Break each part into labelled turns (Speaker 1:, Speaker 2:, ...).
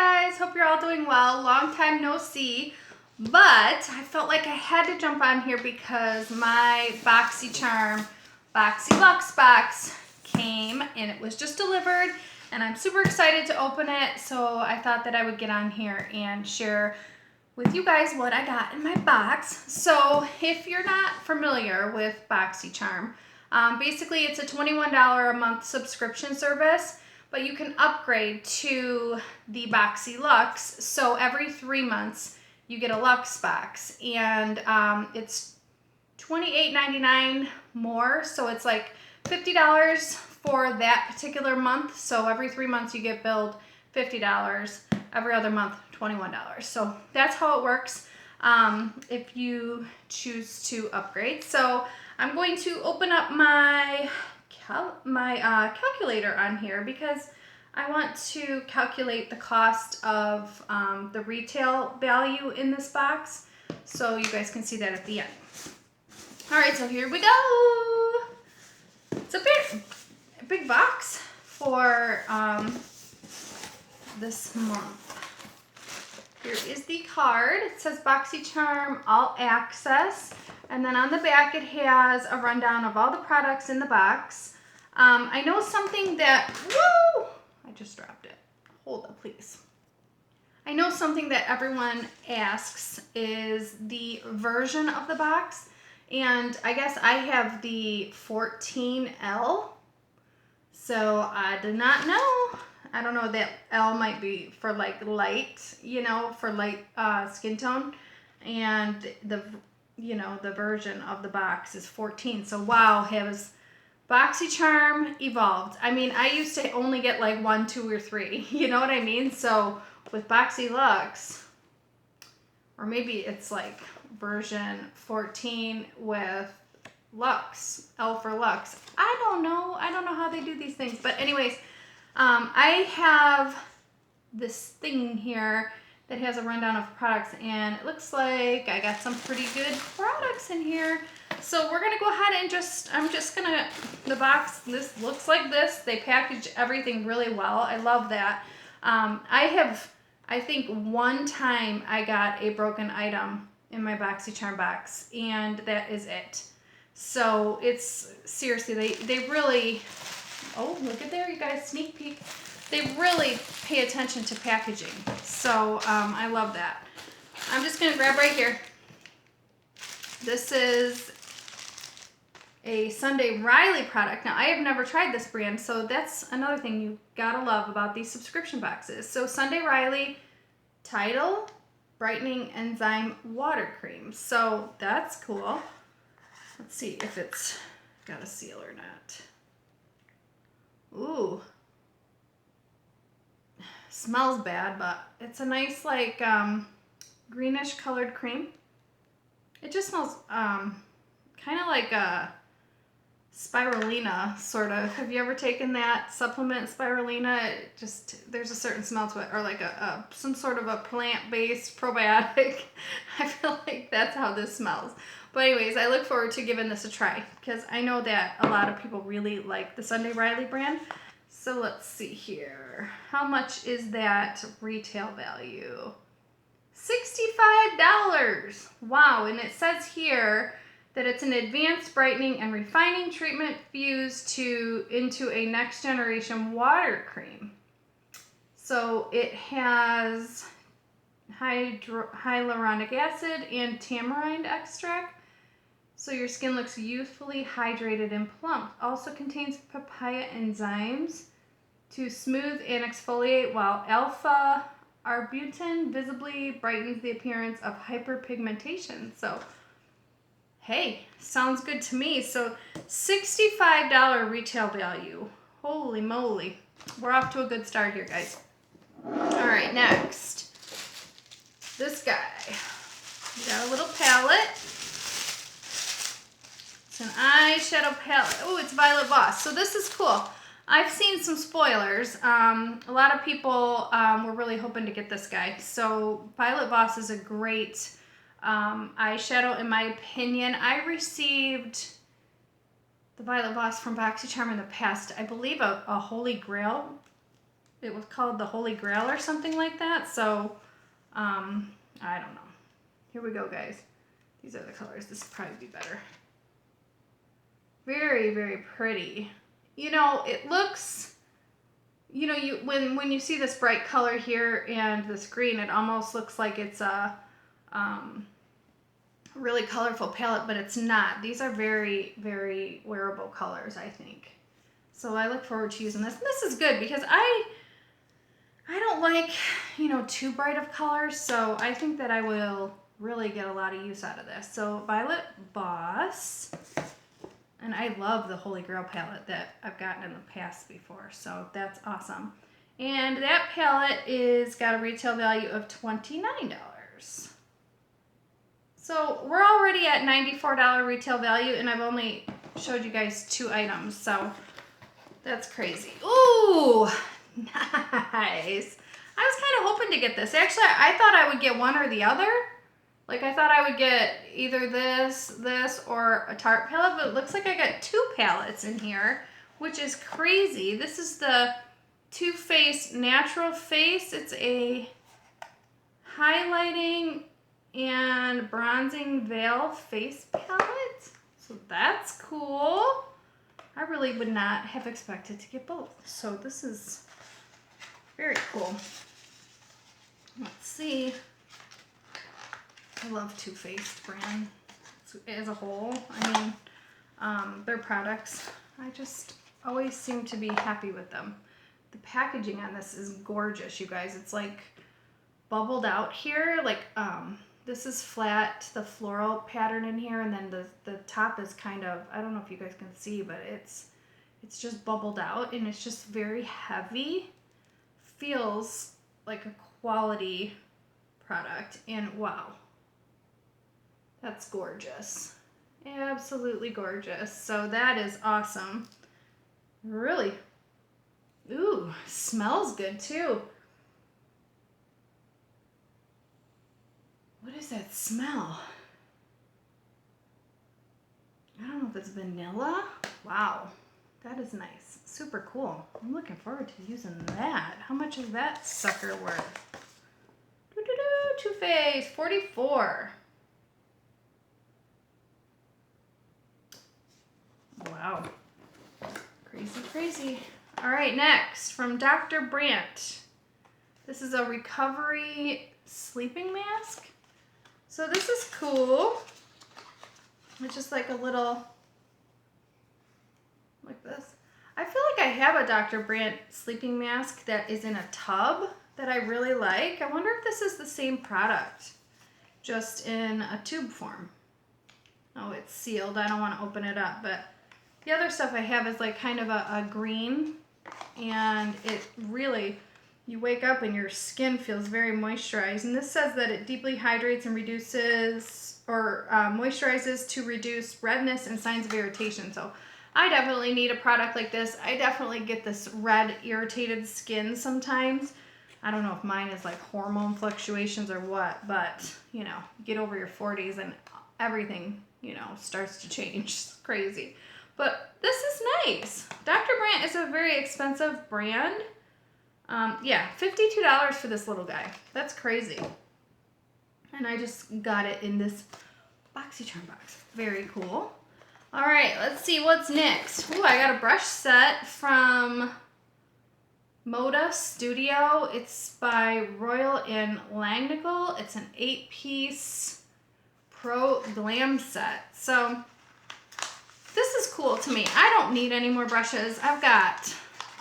Speaker 1: guys, hope you're all doing well. Long time no see, but I felt like I had to jump on here because my Boxycharm BoxyLuxe box came and it was just delivered and I'm super excited to open it, so I thought that I would get on here and share with you guys what I got in my box. So if you're not familiar with Boxycharm, basically it's a $21 a month subscription service, but you can upgrade to the BoxyLuxe. So every 3 months you get a Luxe box, and it's $28.99 more. So it's like $50 for that particular month. So every 3 months you get billed $50. Every other month, $21. So that's how it works if you choose to upgrade. So I'm going to open up my calculator on here because I want to calculate the cost of the retail value in this box, so you guys can see that at the end. All right, so here we go. It's a big box for this month. Here is the card. It says Boxycharm All Access. And then on the back it has a rundown of all the products in the box. I know something that, woo! I just dropped it. Hold up, please. I know something that everyone asks is the version of the box. And I guess I have the 14L. So I do not know. I don't know, that L might be for like light, you know, for light skin tone. And the version of the box is 14. So wow, has Boxycharm evolved. I mean, I used to only get like 1, 2, or 3. You know what I mean? So with BoxyLuxe, or maybe it's like version 14 with Luxe, L for Luxe. I don't know. I don't know how they do these things. But anyways, I have this thing here that has a rundown of products, and it looks like I got some pretty good products in here. So we're gonna go ahead and the box, this looks like this. They package everything really well. I love that. I think one time I got a broken item in my Boxycharm box, and that is it. So it's, seriously, they really, oh, look at there, you guys, sneak peek. They really pay attention to packaging. So I love that. I'm just gonna grab right here. This is a Sunday Riley product. Now I have never tried this brand, so that's another thing you gotta love about these subscription boxes. So Sunday Riley Tidal Brightening Enzyme Water Cream. So that's cool. Let's see if it's got a seal or not. Ooh. Smells bad, but it's a nice like greenish colored cream. It just smells kind of like a spirulina, sort of. Have you ever taken that supplement, spirulina? It just, there's a certain smell to it, or like some sort of a plant-based probiotic. I feel like that's how this smells. But anyways, I look forward to giving this a try because I know that a lot of people really like the Sunday Riley brand. So let's see here. How much is that retail value? $65. Wow, and it says here that it's an advanced brightening and refining treatment fused into a next generation water cream. So it has hyaluronic acid and tamarind extract. So your skin looks youthfully hydrated and plump. Also contains papaya enzymes to smooth and exfoliate, while alpha arbutin visibly brightens the appearance of hyperpigmentation. So, hey, sounds good to me. So $65 retail value. Holy moly. We're off to a good start here, guys. All right, next. This guy. We got a little palette. It's an eyeshadow palette. Oh, it's Violet Voss. So this is cool. I've seen some spoilers. A lot of people were really hoping to get this guy. So Violet Voss is a great eyeshadow in my opinion. I received the Violet Voss from Boxycharm in the past. I believe a Holy Grail it was called the Holy Grail or something like that. So, I don't know. Here we go, guys. These are the colors. This would probably be better. Very, very pretty. You know, it looks, you know, when you see this bright color here and this green, it almost looks like it's a really colorful palette, but it's not. These are very, very wearable colors, I think. So I look forward to using this. And this is good because I don't like, you know, too bright of colors, so I think that I will really get a lot of use out of this. So Violet Boss. And I love the Holy Grail palette that I've gotten in the past before, so that's awesome. And that palette is got a retail value of $29. So we're already at $94 retail value, and I've only showed you guys 2 items, so that's crazy. Ooh, nice. I was kind of hoping to get this. Actually, I thought I would get one or the other. Like, I thought I would get either this, or a Tarte palette, but it looks like I got 2 palettes in here, which is crazy. This is the Too Faced Natural Face. It's a highlighting and bronzing veil face palette. So that's cool. I really would not have expected to get both. So this is very cool. Let's see. I love Too Faced brand as a whole. I mean, their products, I just always seem to be happy with them. The packaging on this is gorgeous, you guys. It's like bubbled out here. Like, this is flat, the floral pattern in here, and then the top is kind of, I don't know if you guys can see, but it's just bubbled out, and it's just very heavy. Feels like a quality product, and wow. That's gorgeous. Absolutely gorgeous. So that is awesome. Really. Ooh, smells good too. What is that smell? I don't know if it's vanilla. Wow, that is nice. Super cool. I'm looking forward to using that. How much is that sucker worth? Too Faced, $44. Wow. Crazy, crazy. All right, next from Dr. Brandt. This is a recovery sleeping mask. So this is cool. It's just like a little, like this. I feel like I have a Dr. Brandt sleeping mask that is in a tub that I really like. I wonder if this is the same product, just in a tube form. Oh, it's sealed. I don't want to open it up, but the other stuff I have is like kind of a green, and it really, you wake up and your skin feels very moisturized. And this says that it deeply hydrates and reduces, or moisturizes to reduce redness and signs of irritation. So I definitely need a product like this. I definitely get this red, irritated skin sometimes. I don't know if mine is like hormone fluctuations or what, but you know, you get over your 40s and everything, you know, starts to change. It's crazy. But this is nice. Dr. Brandt is a very expensive brand. Yeah, $52 for this little guy. That's crazy. And I just got it in this Boxycharm box. Very cool. All right, let's see what's next. Ooh, I got a brush set from Moda Studio. It's by Royal and Langnickel. It's an 8-piece Pro Glam set. So this is cool to me. I don't need any more brushes. I've got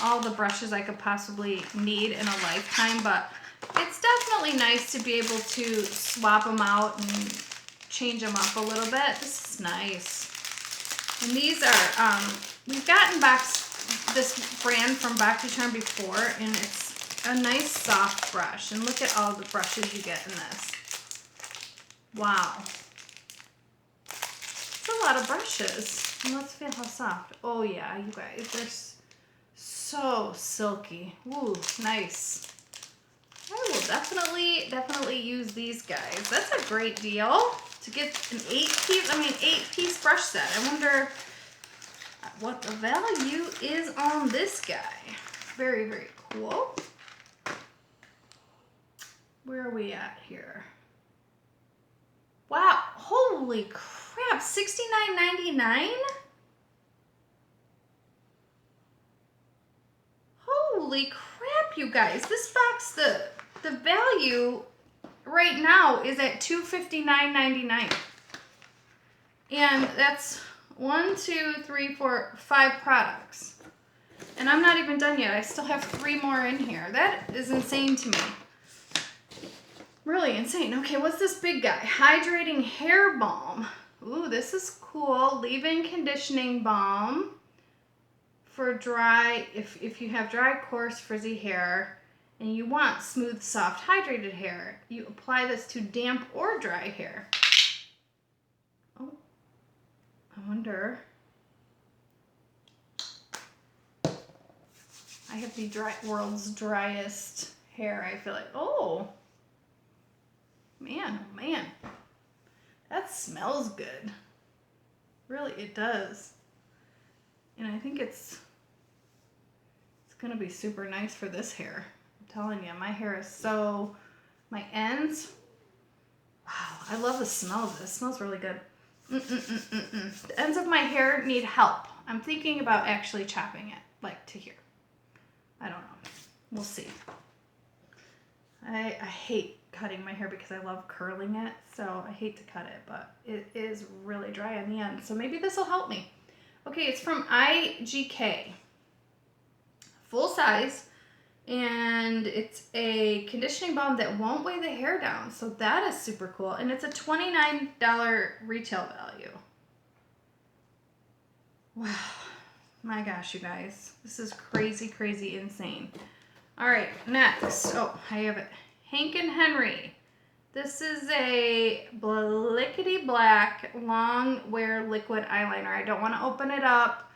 Speaker 1: all the brushes I could possibly need in a lifetime, but it's definitely nice to be able to swap them out and change them up a little bit. This is nice. And these are, we've gotten this brand from Boxycharm before, and it's a nice soft brush. And look at all the brushes you get in this. Wow. It's a lot of brushes. And let's feel how soft. Oh yeah, you guys, they're so silky. Ooh, nice. I will definitely use these guys. That's a great deal to get an 8-piece brush set. I wonder what the value is on this guy. Very, very cool. Where are we at here? Wow, holy crap, $69.99? Holy crap, you guys. This box, the value right now is at $259.99. And that's 1, 2, 3, 4, 5 products. And I'm not even done yet. I still have 3 more in here. That is insane to me. Really insane. Okay, what's this big guy? Hydrating hair balm. Ooh, this is cool. Leave-in conditioning balm for dry, if you have dry, coarse, frizzy hair and you want smooth, soft, hydrated hair, you apply this to damp or dry hair. Oh, I wonder. I have the world's driest hair, I feel like. Oh. Man, oh man, that smells good. Really, it does. And I think it's gonna be super nice for this hair. I'm telling you, my hair is so, my ends, wow, I love the smell of this. It smells really good. The ends of my hair need help. I'm thinking about actually chopping it, like to here. I don't know. We'll see. I hate cutting my hair because I love curling it, so I hate to cut it, but it is really dry on the end, so maybe this will help me. Okay, it's from IGK, full size, and it's a conditioning balm that won't weigh the hair down, so that is super cool, and it's a $29 retail value. Wow, my gosh, you guys, this is crazy, crazy insane. All right, next, oh, I have it. Hank and Henry. This is a blickety black long wear liquid eyeliner. I don't want to open it up.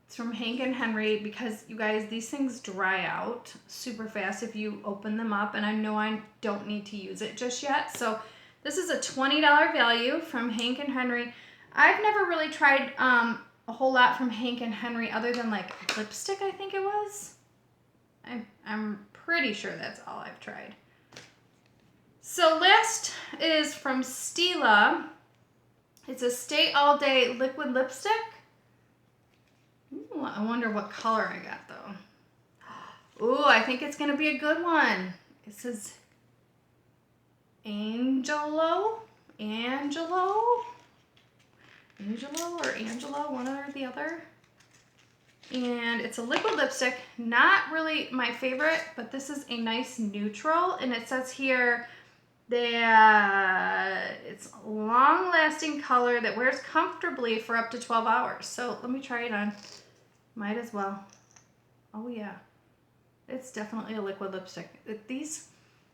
Speaker 1: It's from Hank and Henry because you guys, these things dry out super fast if you open them up, and I know I don't need to use it just yet. So this is a $20 value from Hank and Henry. I've never really tried a whole lot from Hank and Henry other than like lipstick, I think it was. I'm pretty sure that's all I've tried. So last is from Stila. It's a Stay All Day liquid lipstick. Ooh, I wonder what color I got though. Ooh, I think it's gonna be a good one. It says Angelo, one or the other. And it's a liquid lipstick, not really my favorite, but this is a nice neutral, and it says here that it's a long-lasting color that wears comfortably for up to 12 hours. So let me try it on. Might as well. Oh yeah, it's definitely a liquid lipstick. These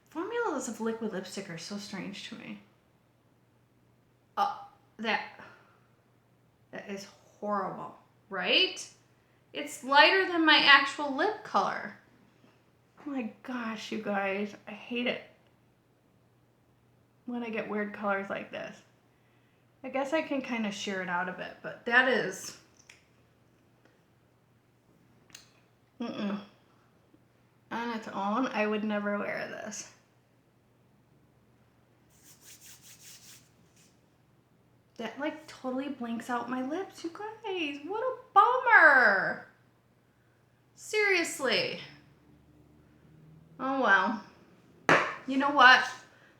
Speaker 1: formulas of liquid lipstick are so strange to me. Oh, that is horrible, right? It's lighter than my actual lip color. Oh my gosh, you guys, I hate it when I get weird colors like this. I guess I can kind of sheer it out a bit, but that is, on its own, I would never wear this. That like totally blanks out my lips, you guys. What a bummer. Seriously. Oh well. You know what?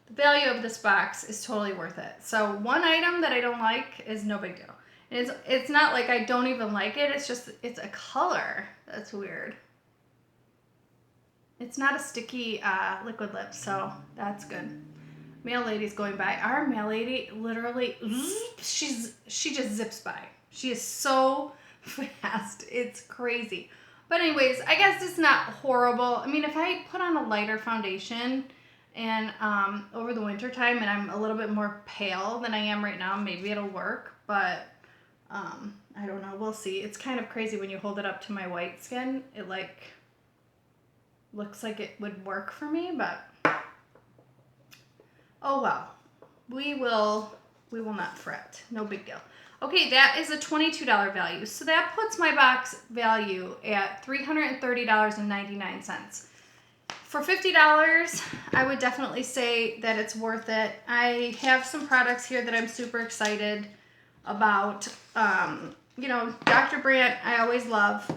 Speaker 1: The value of this box is totally worth it. So one item that I don't like is no big deal. And it's not like I don't even like it. It's just, it's a color. That's weird. It's not a sticky liquid lip, so that's good. Mail lady's going by. Our mail lady literally, she just zips by. She is so fast. It's crazy. But anyways, I guess it's not horrible. I mean, if I put on a lighter foundation and over the winter time and I'm a little bit more pale than I am right now, maybe it'll work. But I don't know. We'll see. It's kind of crazy when you hold it up to my white skin. It like looks like it would work for me, but oh well. We will not fret. No big deal. Okay, that is a $22 value. So that puts my box value at $330.99. For $50, I would definitely say that it's worth it. I have some products here that I'm super excited about. You know, Dr. Brandt, I always love.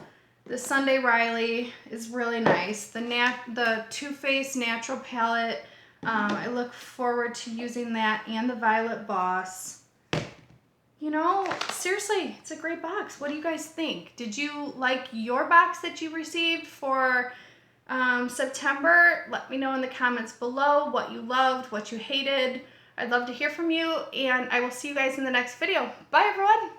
Speaker 1: The Sunday Riley is really nice. The Too Faced Natural Palette, I look forward to using that, and the Violet Boss. You know, seriously, it's a great box. What do you guys think? Did you like your box that you received for September? Let me know in the comments below what you loved, what you hated. I'd love to hear from you, and I will see you guys in the next video. Bye, everyone.